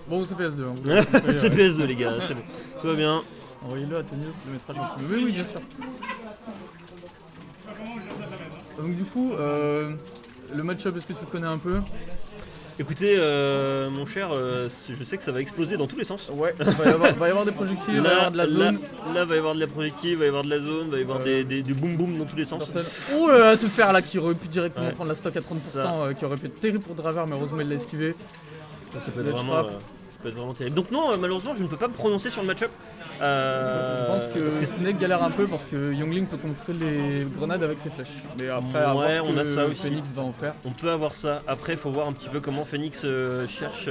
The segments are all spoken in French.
Bon, c'est PS2. Hein. C'est PS2 les gars, c'est bon. Tout va bien. Envoyez-le à Tenios, il le mettra gentiment. Oui, bien sûr. Donc du coup, le match-up, est-ce que tu le connais un peu? Écoutez, mon cher, je sais que ça va exploser dans tous les sens. Ouais, va y avoir des projectiles, il va y avoir de la zone. Là, va y avoir de la projectile, va y avoir de la zone, va y avoir du boom boom dans tous les sens. Oh là là, ce fer là qui aurait pu directement prendre la stock à 30%, qui aurait pu être terrible pour Draver, mais heureusement il l'a esquivé. Ça peut être vraiment terrible. Donc non, malheureusement, je ne peux pas me prononcer sur le match-up. Je pense que Snake galère un peu parce que Youngling peut contrer les grenades avec ses flèches. Mais après, à voir on a ça que aussi. Phoenix va en faire. On peut avoir ça. Après, il faut voir un petit peu comment Phoenix cherche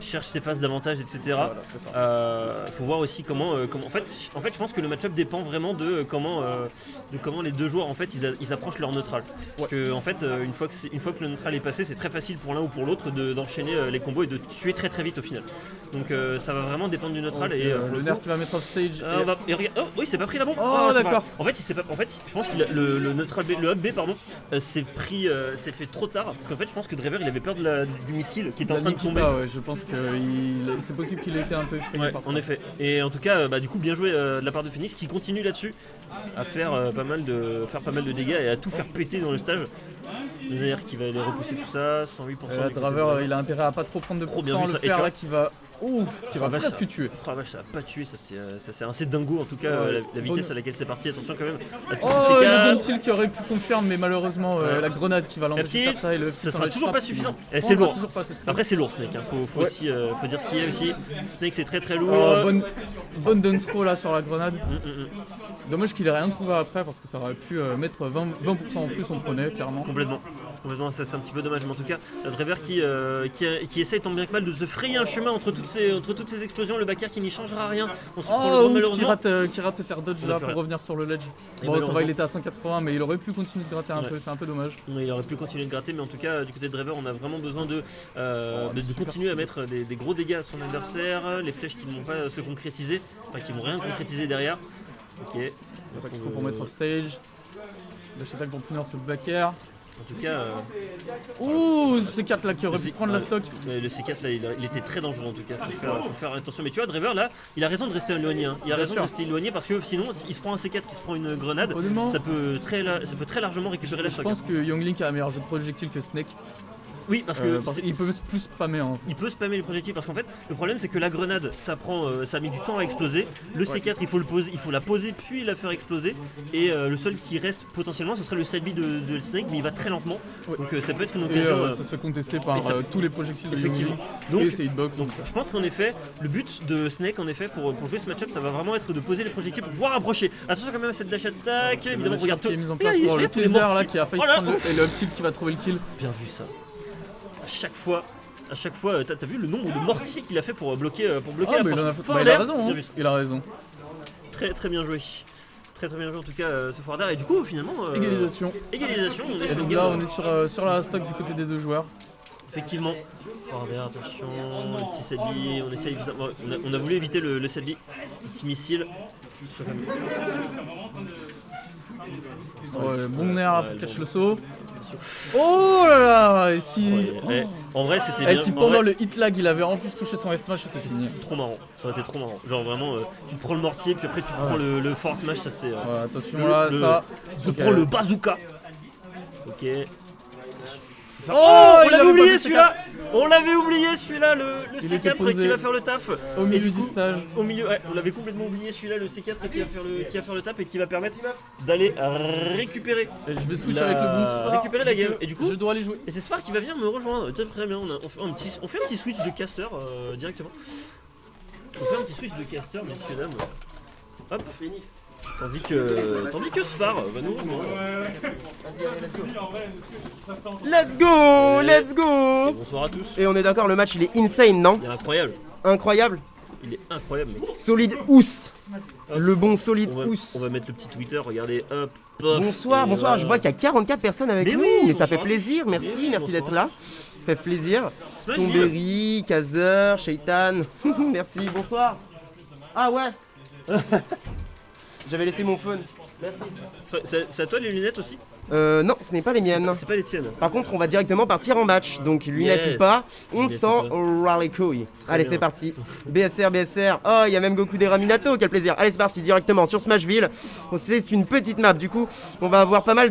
ses phases d'avantage, etc. Voilà, Faut voir aussi comment. En fait, je pense que le match-up dépend vraiment de comment les deux joueurs en fait ils approchent leur neutral. Parce que en fait, une fois que le neutral est passé, c'est très facile pour l'un ou pour l'autre d'enchaîner les combos et de tuer très très vite au final. Donc ça va vraiment dépendre du neutral. Okay, et le nerf qui va mettre off stage. Oh oui, il s'est pas pris la bombe. Oh d'accord. En fait, je pense que le neutral B, le hub B pardon, s'est fait trop tard parce qu'en fait, je pense que Draver il avait peur du missile qui était en train de tomber. Ouais, je pense que c'est possible qu'il ait été un peu effrayé par ça. En effet. Et en tout cas, du coup, bien joué de la part de Phoenix qui continue là-dessus à faire pas mal de dégâts et à tout faire péter dans le stage. Le nerf qui va aller repousser tout ça, 108%. Draver, il a intérêt à pas trop prendre de trop bien vu le ça. fer là qui va presque tuer. Oh vache, ça a pas tué, ça c'est assez dingo en tout cas, la vitesse à laquelle c'est parti. Attention quand même à tous ces cas. Le Downtill qui aurait pu confirmer, mais malheureusement la grenade qui va l'empêcher de faire ça et ça sera toujours pas suffisant. C'est lourd. Après c'est lourd Snake, faut aussi faut dire ce qu'il y a aussi. Snake c'est très très lourd. Bonne down throw là sur la grenade. Dommage qu'il ait rien trouvé après parce que ça aurait pu mettre 20% en plus, on prenait clairement. Complètement, ça c'est un petit peu dommage, mais en tout cas, Draver qui essaye tant bien que mal de se frayer un chemin entre toutes ces explosions, le backer qui n'y changera rien. On se prend le gros malheureusement. Qui rate cet air dodge là pour revenir sur le ledge. Bon, ça va, il était à 180, mais il aurait pu continuer de gratter un peu, c'est un peu dommage. Il aurait pu continuer de gratter, mais en tout cas, du côté de Draver, on a vraiment besoin de continuer à mettre des gros dégâts à son adversaire, les flèches qui ne vont pas se concrétiser, enfin qui vont rien concrétiser derrière. Ok. Pour mettre off stage. Dash attack pour punir sur le backer. En tout cas. Ouh, C4 là qui aurait pu prendre la stock. Le C4 là, il était très dangereux en tout cas. Faut faire attention. Mais tu vois, Draver là, il a raison de rester éloigné. Hein. Il a raison de rester éloigné parce que sinon, s'il se prend un C4, il se prend une grenade, ça peut très largement récupérer la stock. Je pense que Youngling a un meilleur jeu de projectile que Snake. Oui, parce que il peut plus spammer. Hein. Il peut spammer les projectiles parce qu'en fait, le problème c'est que la grenade, ça met du temps à exploser. Le C4, il faut la poser puis la faire exploser. Et le seul qui reste potentiellement, ce serait le side B de Snake, mais il va très lentement. Donc ça peut être une occasion. Ça se fait contester par tous les projectiles de Youngling. Donc, et c'est hitbox. Donc je pense qu'en effet, le but de Snake, en effet, pour jouer ce match-up, ça va vraiment être de poser les projectiles pour pouvoir approcher. Attention quand même à cette dash attack. Évidemment, regarde tout. Qui est mis en place pour le teaser là qui a failli prendre et le tilt qui va trouver le kill. Bien vu ça. À chaque fois, t'as vu le nombre de mortiers qu'il a fait pour bloquer la porte. Il a raison. Très très bien joué. Très bien joué en tout cas ce foire d'air. Et du coup finalement égalisation. On est donc là on est sur la stock du côté des deux joueurs. Effectivement. Foire d'air, attention, le petit Selby, on a voulu éviter le Selby, le petit missile. Bon nerf pour catch le saut. Oh là là, et si... En vrai c'était bien. Si pendant le hit lag il avait en plus touché son S-Smash, c'était signé. Trop marrant, ça aurait été trop marrant. Genre vraiment, tu te prends le mortier puis après tu te prends le force smash, ça c'est... attention là, ça... Tu te prends le bazooka. Ok. Oh, on l'avait oublié celui-là. On l'avait oublié celui-là, le C4 qui va faire le taf. Au milieu du stage. Au milieu, on l'avait complètement oublié celui-là, le C4 qui va faire le taf et qui va permettre d'aller récupérer. Et je vais switch avec le boost. Récupérer la game. Et du coup, je dois aller jouer. Et c'est Sfar qui va venir me rejoindre. Très bien, on fait un petit switch de caster directement. On fait un petit switch de caster, messieurs dames. Hop. Tandis que Sfar va nous rejoindre. Let's go, let's go. Et bonsoir à tous. Et on est d'accord, le match il est insane, non? Il est incroyable. Incroyable. Il est incroyable, mec. Solide Ous. Le bon solide Ous. On va mettre le petit Twitter, regardez, hop. Bonsoir, je vois qu'il y a 44 personnes avec nous, mais ça fait plaisir, merci d'être là. Ça fait plaisir. Tomberry, Kazer, Shaitan, merci, bonsoir. Ah ouais. J'avais laissé mon phone, merci. C'est à toi les lunettes aussi? Non, ce n'est pas les miennes. C'est pas les tiennes. Par contre, on va directement partir en match. Donc, lunettes Yes. ou pas, on Lunettes s'en ou pas. ras les couilles. Allez, bien. c'est parti. BSR. Oh, il y a même Goku des Raminato, quel plaisir. Allez, c'est parti directement sur Smashville. Bon, c'est une petite map. Du coup, on va avoir pas mal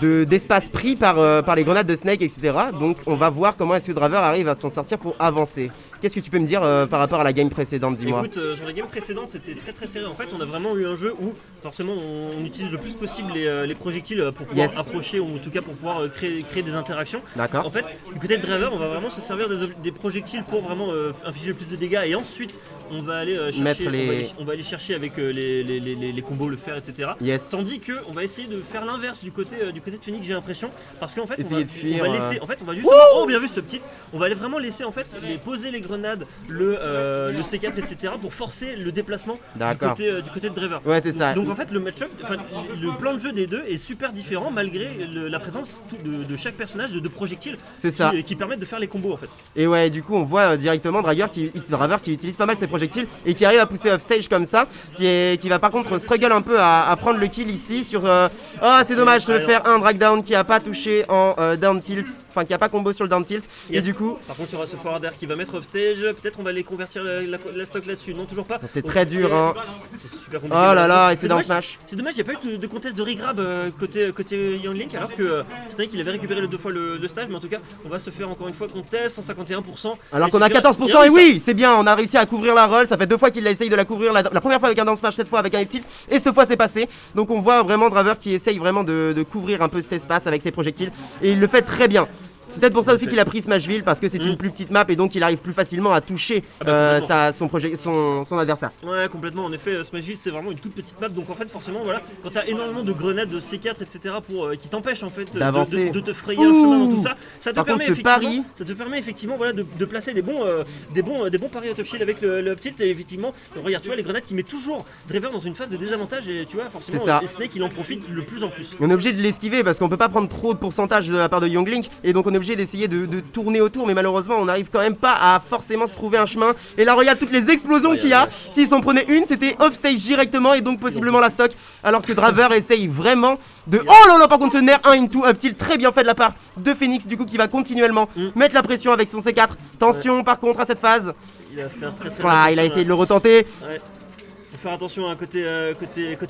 d'espace pris par les grenades de Snake, etc. Donc, on va voir comment est-ce que Draver arrive à s'en sortir pour avancer. Qu'est-ce que tu peux me dire par rapport à la game précédente, dis-moi? Écoute, sur la game précédente, c'était très très serré. En fait, on a vraiment eu un jeu où forcément on utilise le plus possible les projectiles pour pouvoir Yes. approcher, ou en tout cas pour pouvoir créer des interactions. D'accord. En fait, du côté de Driver, on va vraiment se servir des projectiles pour vraiment infliger le plus de dégâts, et ensuite on va aller chercher, Mettre les- on va aller chercher avec les combos, le fer, etc. Yes. Tandis que on va essayer de faire l'inverse du côté de Phoenix, j'ai l'impression, parce qu'en fait Essayer de fuir, on va laisser, en fait on va justement, oh bien vu ce petit, on va aller vraiment laisser en fait poser les grenades, le C4, etc. pour forcer le déplacement D'accord. du côté de Driver. Ouais, c'est ça. Donc en fait le match-up, enfin, le plan de jeu des deux est super différent malgré la présence de chaque personnage de projectiles C'est ça. qui permettent de faire les combos en fait. Et ouais, du coup, on voit directement Draver qui utilise pas mal ses projectiles et qui arrive à pousser off stage comme ça, qui va par contre struggle un peu à prendre le kill ici sur. Oh, c'est dommage de faire un drag down qui a pas touché en down tilt, enfin qui a pas combo sur le down tilt. Et Yes. du coup, Par contre il y aura ce forwarder qui va mettre off stage, peut-être on va aller convertir la stock là-dessus, non toujours pas. c'est très dur, hein. C'est super compliqué. Oh là là, et c'est C'est dans dommage- Smash. C'est dommage, il n'y a pas eu de contest de regrab côté Young Link, alors que Snake il avait récupéré les 2 fois le stage, mais en tout cas on va se faire encore une fois contest 151%. Alors Et qu'on a super- 14%, et oui, c'est bien, on a réussi à couvrir la roll. Ça fait 2 fois qu'il a essayé de la couvrir, la première fois avec un down smash, cette fois avec un tilt, et cette fois c'est passé. Donc on voit vraiment Draver qui essaye vraiment de couvrir un peu cet espace avec ses projectiles, et il le fait très bien. C'est peut-être pour ça aussi qu'il a pris Smashville, parce que c'est une plus petite map et donc il arrive plus facilement à toucher son adversaire. Ouais, complètement. En effet, Smashville c'est vraiment une toute petite map, donc en fait forcément voilà, quand t'as énormément de grenades, de C4, etc. qui t'empêchent en fait D'avancer. de te frayer un chemin dans tout ça, ça te Par permet contre, ce effectivement, pari- ça te permet effectivement voilà de placer des bons paris out of shield avec le up tilt, et effectivement regarde, tu vois les grenades qui met toujours Driver dans une phase de désavantage, et tu vois forcément C'est ça. Snake il en profite le plus en plus. On est obligé de l'esquiver parce qu'on peut pas prendre trop de pourcentage de la part de Young Link, et donc on est obligé d'essayer de tourner autour, mais malheureusement on n'arrive quand même pas à forcément se trouver un chemin. Et là regarde toutes les explosions qu'il y a. S'ils s'en prenaient une, c'était off stage directement et donc possiblement la stock, alors que Draver essaye vraiment de... Oh là là, par contre ce Nair 1 into up tilt très bien fait de la part de Phoenix, du coup qui va continuellement mettre la pression avec son C4. Attention par contre à cette phase. Il a fait un très très Ah, il a essayé de le retenter. Ouais. Faut faire attention à côté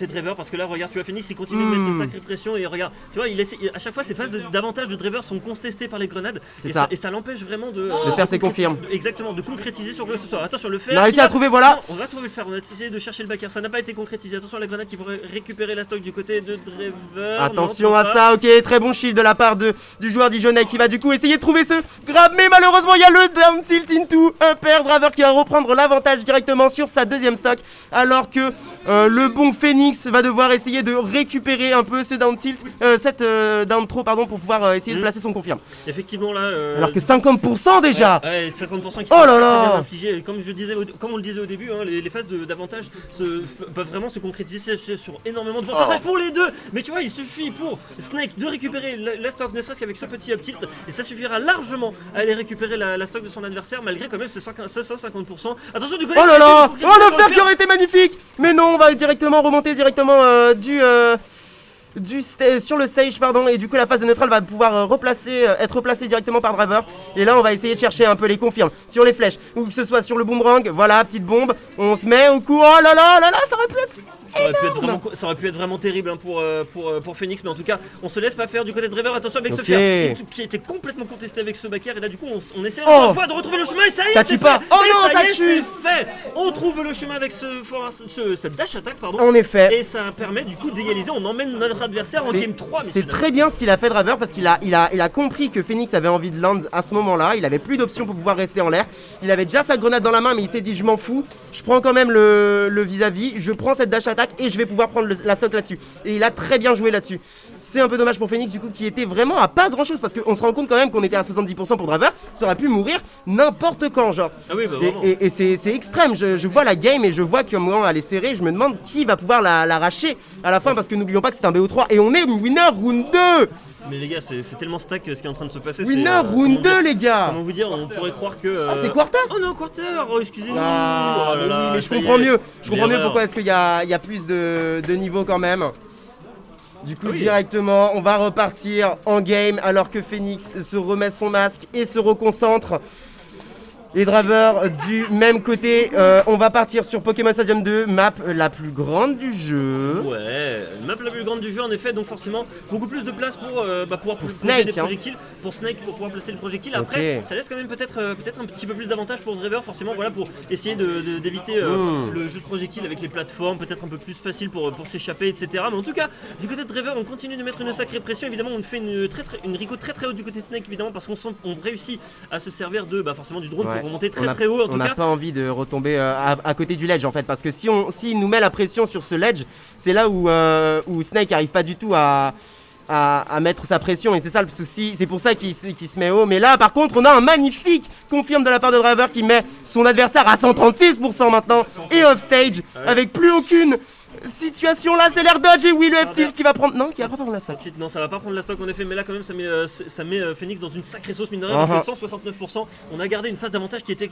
Driver, parce que là regarde, tu vois Phoenix il continue de mettre une sacrée pression, et regarde, tu vois il essaie, à chaque fois ces phases d'avantage de Driver sont contestées par les grenades, C'est et ça. ça l'empêche vraiment de faire ses confirmes. Exactement, de concrétiser sur quoi que ce soit. Attention, le fer, On a réussi à trouver, voilà. Non, on va trouver le fer, on a essayé de chercher le backer, ça n'a pas été concrétisé. Attention à la grenade qui va récupérer la stock du côté de Driver. Attention Non, à pas. ça, ok, très bon shield de la part du joueur Dijonais qui va du coup essayer de trouver ce grab, mais malheureusement il y a le down tilt into upper. Draver qui va reprendre l'avantage directement sur sa deuxième stock, alors que le bon Phoenix va devoir essayer de récupérer un peu ce down tilt, cette down throw pardon, pour pouvoir essayer de placer son confirme. Effectivement là. Alors que 50% déjà. Ouais, 50% qui Oh sont là très là. bien infligés. Comme on le disait au début, hein, les phases d'avantage peuvent vraiment se concrétiser sur énormément de pourcentage pour les deux. Mais tu vois, il suffit pour Snake de récupérer la stock, ne serait-ce qu'avec ce petit up tilt, et ça suffira largement à aller récupérer la stock de son adversaire, malgré quand même ces 150%. Attention du côté. Oh là là. du Oh côté le de fer le qui aurait été magnifique. Mais non, on va directement remonter directement sur le stage pardon, et du coup la phase de neutral va pouvoir être replacée directement par Driver, et là on va essayer de chercher un peu les confirmes sur les flèches, ou que ce soit sur le boomerang. Voilà, petite bombe, on se met au coup. Oh là là là là, ça aurait pu être Ça aurait pu être vraiment terrible hein, pour Phoenix, mais en tout cas on se laisse pas faire du côté de Driver. Attention avec ce Ok. fer qui a été complètement contesté avec ce backer, et là du coup on essaie Oh. encore une fois de retrouver le chemin, et ça y est, Ça c'est tue pas. fait. Oh Et non, ça y est, tue. c'est fait. On trouve le chemin avec cette dash attack pardon, En effet. et ça permet du coup d'égaliser. On emmène notre adversaire en game 3. C'est très bien ce qu'il a fait Draver, parce qu'il a compris que Phoenix avait envie de land à ce moment-là. Il avait plus d'options pour pouvoir rester en l'air. Il avait déjà sa grenade dans la main, mais il s'est dit je m'en fous, je prends quand même le vis-à-vis, je prends cette dash attack et je vais pouvoir prendre la stock là-dessus. Et il a très bien joué là-dessus. C'est un peu dommage pour Phoenix du coup, qui était vraiment à pas grand chose, parce qu'on se rend compte quand même qu'on était à 70% pour Draver. Ça aurait pu mourir n'importe quand genre. Ah oui, bah vraiment. Et c'est extrême. Je vois la game et je vois que moment elle est serrée. Je me demande qui va pouvoir l'arracher à la fin, parce que n'oublions pas que c'est un BO3 et on est winner round 2. Mais les gars, c'est tellement stack ce qui est en train de se passer. Winner round 2 les gars. Comment vous dire, on pourrait croire que. Ah, c'est quarter. Oh non, quarter, oh, excusez-nous. Ah, Oh là mais là, oui, mais je ça y comprends est. mieux. Je comprends mieux L'erreur. pourquoi est-ce qu'il y a plus de niveau quand même. Du coup, directement, on va repartir en game alors que Phoenix se remet son masque et se reconcentre. Les Draveurs du même côté, on va partir sur Pokémon Stadium 2, map la plus grande du jeu. Ouais, map la plus grande du jeu en effet, donc forcément beaucoup plus de place pour pouvoir placer Snake, des projectiles. Pour Snake, pour pouvoir placer le projectile. Après, ça laisse quand même peut-être un petit peu plus d'avantage pour Draver, forcément, voilà, pour essayer d'éviter le jeu de projectiles avec les plateformes, peut-être un peu plus facile pour s'échapper, etc. Mais en tout cas, du côté de Draver, on continue de mettre une sacrée pression. Évidemment, on fait une Rico très haute du côté Snake, évidemment, parce qu'on réussit à se servir de forcément du drone pour remonter très haut. On n'a pas envie de retomber à côté du ledge en fait, parce que s'il nous met la pression sur ce ledge, c'est là où Snake arrive pas du tout à mettre sa pression, et c'est ça le souci, c'est pour ça qu'il se met haut. Mais là par contre on a un magnifique confirme de la part de Draver qui met son adversaire à 136% maintenant et off stage avec plus aucune situation là, c'est l'air dodge et oui le F-tilt qui va prendre. Non, qui va pas prendre la stock. Non, ça va pas prendre la stock en effet, mais là quand même ça met Phoenix dans une sacrée sauce mine de rien, c'est 169%. On a gardé une phase d'avantage qui était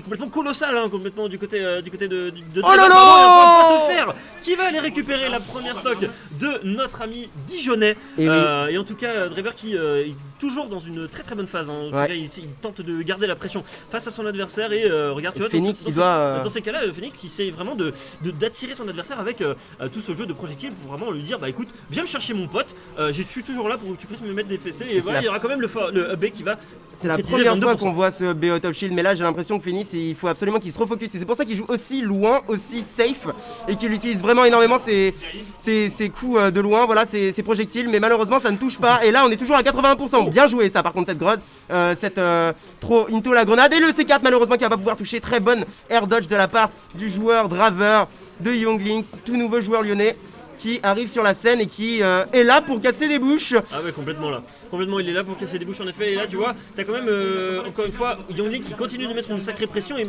complètement colossale, hein, complètement du côté de oh là là, qui va aller récupérer la première stock de notre ami Dijonais. Et en tout cas Draver qui est toujours dans une très bonne phase, hein. En tout cas, il tente de garder la pression face à son adversaire et regarde, tu vois, Phoenix dans ces cas-là, Phoenix il essaie vraiment d'attirer son adversaire avec tout ce jeu de projectiles pour vraiment lui dire bah écoute, viens me chercher mon pote, je suis toujours là pour que tu puisses me mettre des fessées, et voilà, il y aura quand même le B qui va. C'est la première fois qu'on voit ce B out of shield, mais là j'ai l'impression que Phoenix il faut absolument qu'il se refocus, et c'est pour ça qu'il joue aussi loin, aussi safe, et qu'il utilise vraiment énormément ses coups de loin, voilà, ses projectiles, mais malheureusement ça ne touche pas, et là on est toujours à 81%, bien joué ça par contre cette grotte, trop into la grenade, et le C4 malheureusement qui va pas pouvoir toucher. Très bonne air dodge de la part du joueur Draver de Youngling, tout nouveau joueur lyonnais qui arrive sur la scène et qui est là pour casser des bouches. Ah ouais, complètement là. Complètement, il est là pour casser des bouches en effet. Et là, tu vois, t'as quand même, encore une fois, Youngling qui continue de mettre une sacrée pression. Et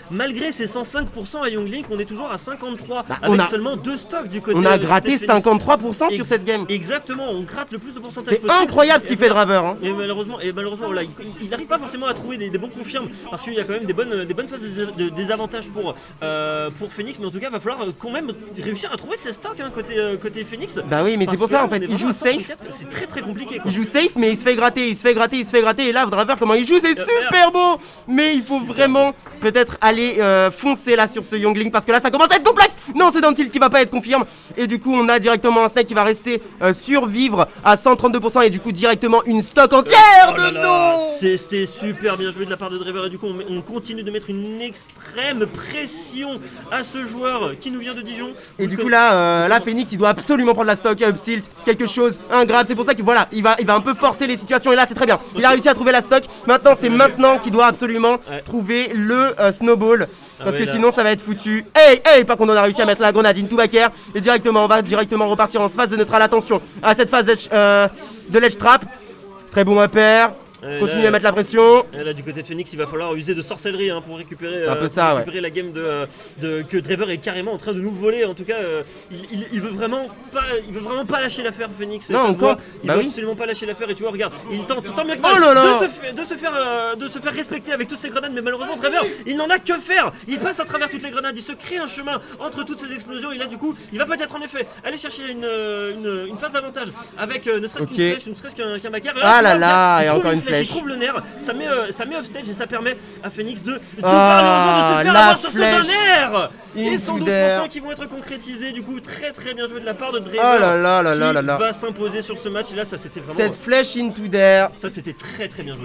malgré ses 105% à Youngling, on est toujours à 53 avec seulement 2 stocks du côté. On a gratté 53% sur cette game. Exactement, on gratte le plus de pourcentage possible. C'est incroyable ce qu'il fait Draver. Hein. Et malheureusement voilà, il n'arrive pas forcément à trouver des bons confirmes parce qu'il y a quand même des bonnes phases de désavantage pour Phoenix. Mais en tout cas, il va falloir quand même réussir à trouver ses stocks, hein, côté Phoenix. Bah oui, mais c'est pour ça en fait, il joue safe. C'est très compliqué, quoi. Il joue safe, mais il se fait gratter, et là Draver comment il joue, c'est super beau. Mais il faut vraiment peut-être aller foncer là sur ce Youngling, parce que là ça commence à être complexe. Non, c'est Dantil qui va pas être confirme, et du coup on a directement un Snake qui va rester survivre à 132%, et du coup directement une stock entière de non. C'était super bien joué de la part de Draver, et du coup on continue de mettre une extrême pression à ce joueur qui nous vient de Dijon. Et du coup là Phoenix il doit absolument prendre la stock, up tilt, quelque chose, un grab, c'est pour ça que voilà, il va un peu forcer les situations, et là c'est très bien. Il a réussi à trouver la stock. Maintenant c'est maintenant qu'il doit absolument trouver le snowball, parce que sinon ça va être foutu. Hey, par contre on a réussi à mettre la grenade into back air, et on va directement repartir en phase de neutral. Attention à cette phase de ledge trap. Très bon impair. Continue à mettre la pression. Et là du côté de Phoenix il va falloir user de sorcellerie, hein, pour récupérer, la game que Draver est carrément en train de nous voler. En tout cas il veut vraiment pas lâcher l'affaire Phoenix. Non, encore. Il veut absolument pas lâcher l'affaire, et tu vois, regarde, il tente tant bien que mal de se faire respecter avec toutes ces grenades, mais malheureusement Draver il n'en a que faire. Il passe à travers toutes les grenades, il se crée un chemin entre toutes ces explosions, et là du coup il va peut-être en effet aller chercher une phase d'avantage avec ne serait-ce qu'une flèche, ne serait-ce qu'un backer. Ah là là, et encore une flèche. Il trouve le nerf, ça met off stage, et ça permet à Phoenix de se faire avoir sur ce nerf. Et 112% qui vont être concrétisés, du coup très bien joué de la part de Draver. Oh là là là là là là. Qui va s'imposer sur ce match, et là ça c'était vraiment. Cette flèche into there. Ça c'était très bien joué.